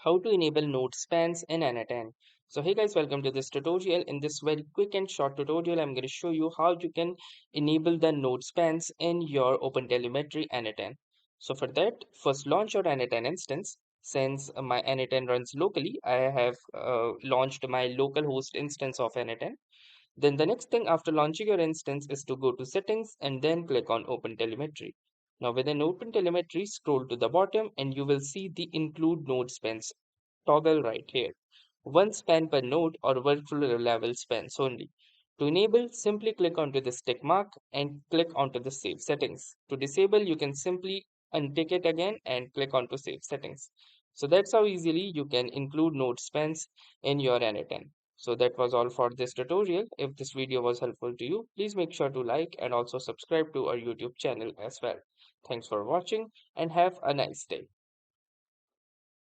How to enable node spans in n8n. So hey guys, welcome to this tutorial. In this very quick and short tutorial, I'm going to show you how you can enable the node spans in your OpenTelemetry n8n. So for that, first launch your n8n instance. Since my n8n runs locally, I have launched my localhost instance of n8n. Then the next thing after launching your instance is to go to settings and then click on open telemetry. Now within open telemetry, scroll to the bottom and you will see the include node spans toggle right here. One span per node or workflow level spans only. To enable, simply click onto this tick mark and click onto the save settings. To disable, you can simply untick it again and click onto save settings. So that's how easily you can include node spans in your n8n. So that was all for this tutorial. If this video was helpful to you, please make sure to like and also subscribe to our YouTube channel as well. Thanks for watching and have a nice day.